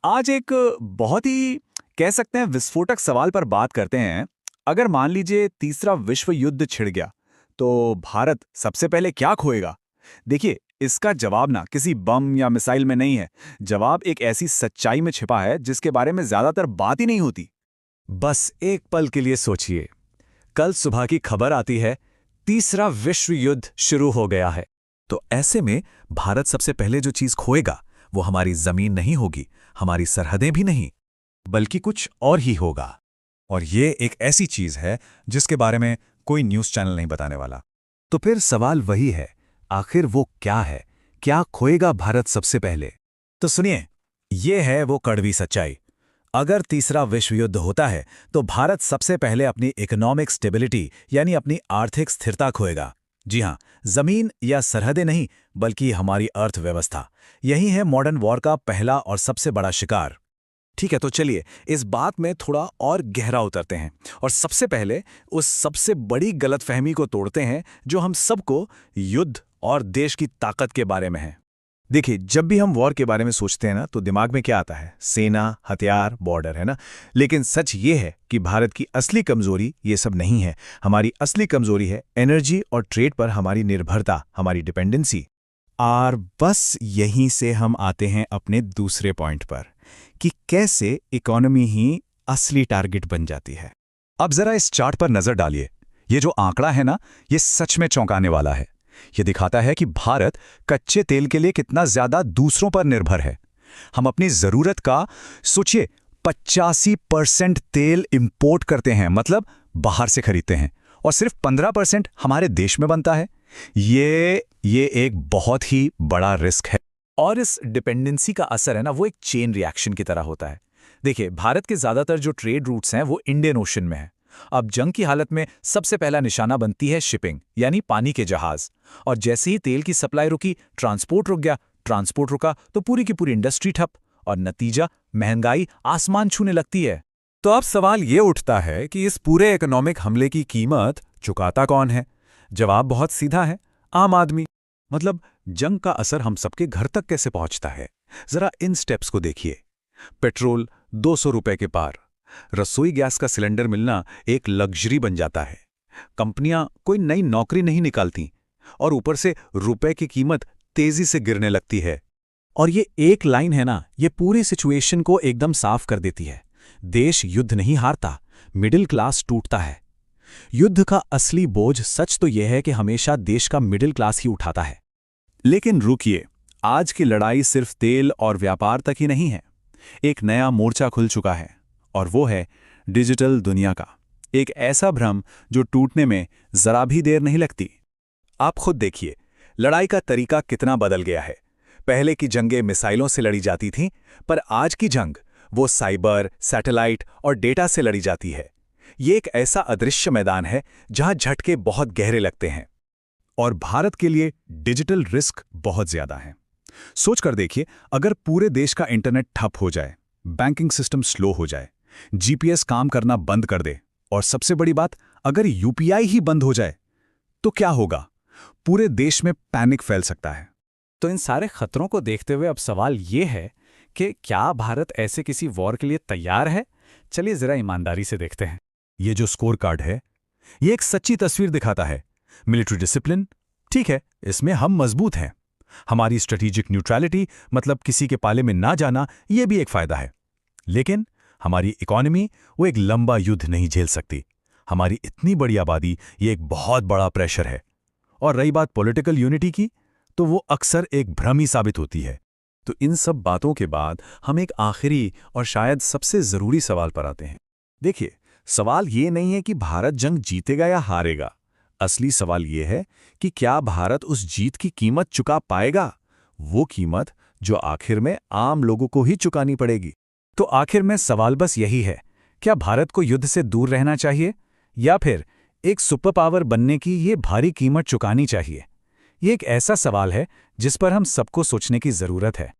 आज एक बहुत ही कह सकते हैं विस्फोटक सवाल पर बात करते हैं। अगर मान लीजिए तीसरा विश्व युद्ध छिड़ गया, तो भारत सबसे पहले क्या खोएगा? देखिए, इसका जवाब ना किसी बम या मिसाइल में नहीं है। जवाब एक ऐसी सच्चाई में छिपा है जिसके बारे में ज्यादातर बात ही नहीं होती। बस एक पल के लिए सोचिए। कल सुबह की खबर आती है, तीसरा विश्व युद्ध शुरू हो गया है। तो ऐसे में भारत सबसे पहले जो चीज खोएगा वो हमारी जमीन नहीं होगी, हमारी सरहदें भी नहीं, बल्कि कुछ और ही होगा। और ये एक ऐसी चीज है जिसके बारे में कोई न्यूज़ चैनल नहीं बताने वाला। तो फिर सवाल वही है, आखिर वो क्या है? क्या खोएगा भारत सबसे पहले? तो सुनिए, ये है वो कड़वी सच्चाई। अगर तीसरा विश्व युद्ध होता है तो भारत सबसे पहले अपनी इकोनॉमिक स्टेबिलिटी यानी अपनी आर्थिक स्थिरता खोएगा। जी हां, जमीन या सरहदें नहीं, बल्कि हमारी अर्थव्यवस्था। यही है मॉडर्न वॉर का पहला और सबसे बड़ा शिकार। ठीक है, तो चलिए इस बात में थोड़ा और गहरा उतरते हैं और सबसे पहले उस सबसे बड़ी गलतफहमी को तोड़ते हैं जो हम सबको युद्ध और देश की ताकत के बारे में है। देखिए, जब भी हम वॉर के बारे में सोचते हैं ना, तो दिमाग में क्या आता है? सेना, हथियार, बॉर्डर, है ना। लेकिन सच ये है कि भारत की असली कमजोरी ये सब नहीं है। हमारी असली कमजोरी है एनर्जी और ट्रेड पर हमारी निर्भरता, हमारी डिपेंडेंसी। और बस यहीं से हम आते हैं अपने दूसरे पॉइंट पर कि कैसे इकोनॉमी ही असली टारगेट बन जाती है। अब जरा इस चार्ट पर नजर डालिए। ये जो आंकड़ा है ना, ये सच में चौंकाने वाला है। ये दिखाता है कि भारत कच्चे तेल के लिए कितना ज्यादा दूसरों पर निर्भर है। हम अपनी जरूरत का सोचिए 85% तेल इंपोर्ट करते हैं, मतलब बाहर से खरीदते हैं, और सिर्फ 15% हमारे देश में बनता है। ये एक बहुत ही बड़ा रिस्क है। और इस डिपेंडेंसी का असर है ना, वो एक चेन रिएक्शन की तरह होता है। देखिए, भारत के ज्यादातर जो ट्रेड रूट्स हैं वो इंडियन ओशन में है। अब जंग की हालत में सबसे पहला निशाना बनती है शिपिंग, यानी पानी के जहाज। और जैसे ही तेल की सप्लाई रुकी, ट्रांसपोर्ट रुक गया। ट्रांसपोर्ट रुका तो पूरी की पूरी इंडस्ट्री ठप, और नतीजा महंगाई आसमान छूने लगती है। तो अब सवाल ये उठता है कि इस पूरे इकोनॉमिक हमले की कीमत चुकाता कौन है? जवाब बहुत सीधा है, आम आदमी। मतलब जंग का असर हम सबके घर तक कैसे पहुंचता है? जरा इन स्टेप्स को देखिए। पेट्रोल 200 रुपए के पार। रसोई गैस का सिलेंडर मिलना एक लग्जरी बन जाता है। कंपनियां कोई नई नौकरी नहीं निकालती, और ऊपर से रुपए की कीमत तेजी से गिरने लगती है। और ये एक लाइन है ना, ये पूरी सिचुएशन को एकदम साफ कर देती है। देश युद्ध नहीं हारता, मिडिल क्लास टूटता है। युद्ध का असली बोझ सच तो यह है कि हमेशा देश का मिडिल क्लास ही उठाता है। लेकिन रुकिए, आज की लड़ाई सिर्फ तेल और व्यापार तक ही नहीं है। एक नया मोर्चा खुल चुका है, और वो है डिजिटल दुनिया का। एक ऐसा भ्रम जो टूटने में जरा भी देर नहीं लगती। आप खुद देखिए, लड़ाई का तरीका कितना बदल गया है। पहले की जंगें मिसाइलों से लड़ी जाती थीं, पर आज की जंग वो साइबर, सैटेलाइट और डेटा से लड़ी जाती है। ये एक ऐसा अदृश्य मैदान है जहां झटके बहुत गहरे लगते हैं। और भारत के लिए डिजिटल रिस्क बहुत ज्यादा है। सोच कर देखिए, अगर पूरे देश का इंटरनेट ठप हो जाए, बैंकिंग सिस्टम स्लो हो जाए, जीपीएस काम करना बंद कर दे, और सबसे बड़ी बात, अगर यूपीआई ही बंद हो जाए, तो क्या होगा? पूरे देश में पैनिक फैल सकता है। तो इन सारे खतरों को देखते हुए अब सवाल ये है कि क्या भारत ऐसे किसी वॉर के लिए तैयार है? चलिए जरा ईमानदारी से देखते हैं। ये जो स्कोर कार्ड है, ये एक सच्ची तस्वीर दिखाता है। मिलिट्री डिसिप्लिन, ठीक है, इसमें हम मजबूत हैं। हमारी स्ट्रेटेजिक न्यूट्रलिटी, मतलब किसी के पाले में ना जाना, यह भी एक फायदा है। लेकिन हमारी इकोनॉमी वो एक लंबा युद्ध नहीं झेल सकती। हमारी इतनी बड़ी आबादी, ये एक बहुत बड़ा प्रेशर है। और रही बात पॉलिटिकल यूनिटी की, तो वो अक्सर एक भ्रम ही साबित होती है। तो इन सब बातों के बाद हम एक आखिरी और शायद सबसे जरूरी सवाल पर आते हैं। देखिए, सवाल ये नहीं है कि भारत जंग जीतेगा या हारेगा। असली सवाल ये है कि क्या भारत उस जीत की कीमत चुका पाएगा, वो कीमत जो आखिर में आम लोगों को ही चुकानी पड़ेगी। तो आखिर में सवाल बस यही है, क्या भारत को युद्ध से दूर रहना चाहिए, या फिर एक सुपर पावर बनने की ये भारी कीमत चुकानी चाहिए? ये एक ऐसा सवाल है जिस पर हम सबको सोचने की जरूरत है।